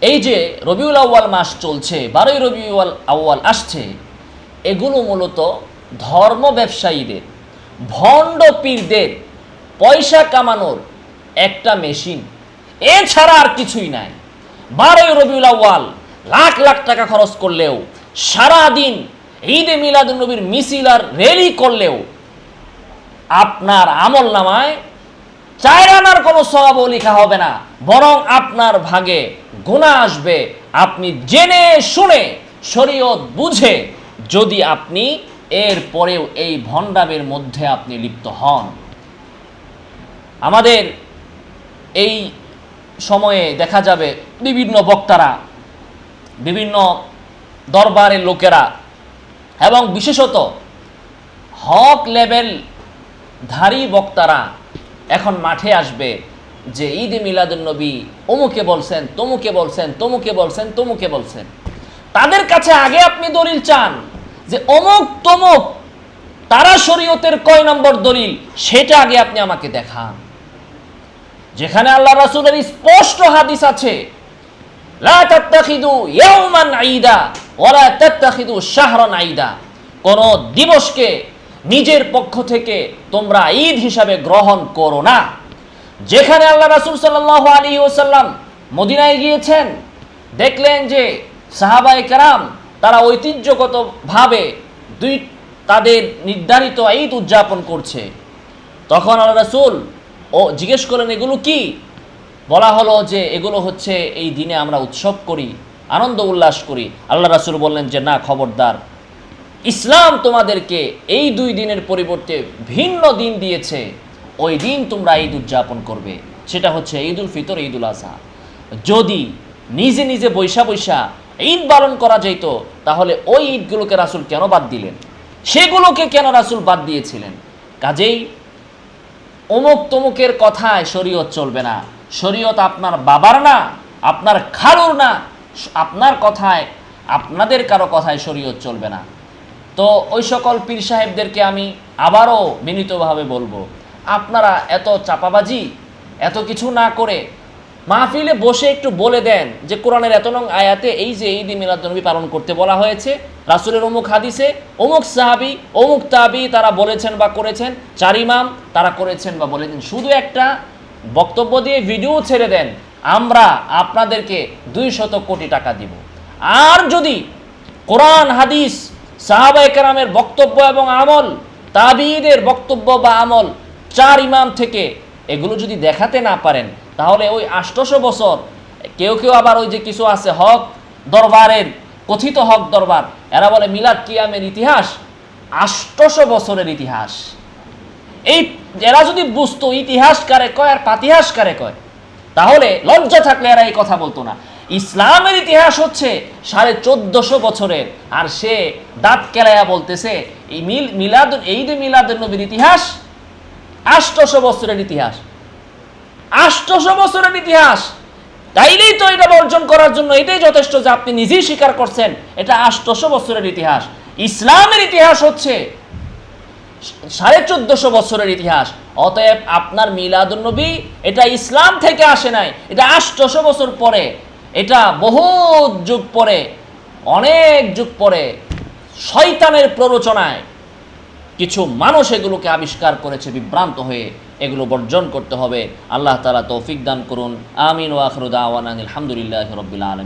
এই যে রবিউল আউয়াল মাস চলছে, 12ই রবিউল আউয়াল আসছে, এগুলো মূলত ধর্ম ব্যবসায়ীদের, ভণ্ড পীরদের পয়সা কামানোর একটা মেশিন, এছাড়া আর কিছুই নাই। 12ই রবিউল আউয়াল লাখ লাখ টাকা খরচ করলেও, সারাদিন ঈদে মিলাদুন্নবীর মিছিল আর র্যালি করলেও আপনার আমল নামায় 4 আনার কোনো সওয়াবও লেখা হবে না, বরং আপনার ভাগে গুনাহ আসবে। আপনি জেনে শুনে শরীয়ত বুঝে যদি আপনি এর পরেও এই ভণ্ডামের মধ্যে আপনি লিপ্ত হন। আমাদের এই সময়ে দেখা যাবে বিভিন্ন বক্তারা, বিভিন্ন দরবারের লোকেরা এবং বিশেষত হক লেভেল ধারী বক্তারা এখন মাঠে আসবে যে ঈদে মিলাদুন্নবী অমুকে বলছেন, তমুকে বলছেন, তমুকে বলছেন, তমুকে বলছেন। তাদের কাছে আগে আপনি দলিল চান যে অমুক তমুক তারা শরীয়তের কয় নম্বর দলিল, সেটা আগে আপনি আমাকে দেখান। যেখানে আল্লাহ রাসূলের স্পষ্ট হাদিস আছে, লা তাত্তাখিদু ইয়াওমান ঈদা ওয়ালা তাত্তাখিদু শাহরান ঈদা, কোন দিবসকে নিজের পক্ষ থেকে তোমরা ঈদ হিসাবে গ্রহণ করো না। যেখানে আল্লাহ রাসূল সাল্লাল্লাহু আলাইহি ওয়াসাল্লাম মদিনায় গিয়েছেন, দেখলেন যে সাহাবায়ে কেরাম তারা ঐতিহ্যগতভাবে তাদের নির্ধারিত ঈদ উদযাপন করছে। তখন আল্লাহ রাসূল জিজ্ঞেস করলেন, এগুলো কি? বলা হলো যে এগুলো হচ্ছে এই দিনে আমরা উৎসব করি, আনন্দ উল্লাস করি। আল্লাহ রাসূল বললেন যে না, খবরদার, ইসলাম তোমাদেরকে এই 2 দিনের পরিবর্তে ভিন্ন দিন দিয়েছে, ওই দিন তোমরা ঈদ উদযাপন করবে, সেটা হচ্ছে ঈদুল ফিতর, ঈদুল আজহা। যদি নিজে নিজে বৈশা বৈশা ঈদ পালন করা যেত, তাহলে ওই ঈদগুলোকে রাসূল কেন বাদ দিলেন? সেগুলোকে কেন রাসূল বাদ দিয়েছিলেন? কাজেই অমুক তমুকের কথায় শরীয়ত চলবে না। শরীয়ত আপনার বাবার না, আপনার খালুর না, আপনার কথায়, আপনাদের কারো কথায় শরীয়ত চলবে না। তো ওই সকল পীর সাহেবদেরকে আমি আবারও বিনীতভাবে বলবো, আপনারা এত চাপাবাজি, এত কিছু না করে মাহফিলে বসে একটু বলে দেন যে কোরআনের এত নং আয়াতে এই যে ঈদ মিলাদুন্নবী পালন করতে বলা হয়েছে, রাসূলের অমুক হাদিসে অমুক সাহাবী অমুক তাবী তারা বলেছেন বা করেছেন, 4 ইমাম তারা করেছেন বা বলেছেন। শুধু একটা বক্তব্য দিয়ে ভিডিও ছেড়ে দেন, আমরা আপনাদেরকে 200 কোটি টাকা দিব। আর যদি কোরআন হাদিস, সাহাবায়ে কেরামের বক্তব্য এবং আমল, তাবিঈদের বক্তব্য বা আমল, 4 ইমাম থেকে এগুলো যদি দেখাতে না পারেন, তাহলে ওই 800 বছর, কেউ কেউ আবার ওই যে কিছু আছে হক দরবারের, কথিত হক দরবার, এরা বলে মিলাদ কিয়ামের ইতিহাস 800 বছরের ইতিহাস। এই এরা যদি বুঝতো ইতিহাস কারে কয় আর পাতিহাস কারে কয়, তাহলে লজ্জা থাকলে এরা এই কথা বলতো না। ইসলামের ইতিহাস হচ্ছে 1450 বছরের, আর সে দাঁত কেলায়া বলতেছে এই ঈদে মিলাদুন্নবীর ইতিহাস 800 বছরের ইতিহাস। 800 বছরের ইতিহাস, তাইলেই তো এটা বর্জন করার জন্য এটাই যথেষ্ট যে আপনি নিজেই স্বীকার করছেন এটা 800 বছরের ইতিহাস। ইসলামের ইতিহাস হচ্ছে 1450 বছরের ইতিহাস। অতএব আপনার মিলাদুন্নবী এটা ইসলাম থেকে আসে নাই, এটা 800 বছর পরে, এটা বহু যুগ পরে, অনেক যুগ পরে শয়তানের প্ররোচনায় কিছু মানুষ এগুলোকে আবিষ্কার করেছে বিভ্রান্ত হয়ে। এগুলো বর্জন করতে হবে। আল্লাহ তাআলা তৌফিক দান করুন। আমিন ওয়া আখিরু দাওয়ানা আলহামদুলিল্লাহি রাব্বিল আলামিন।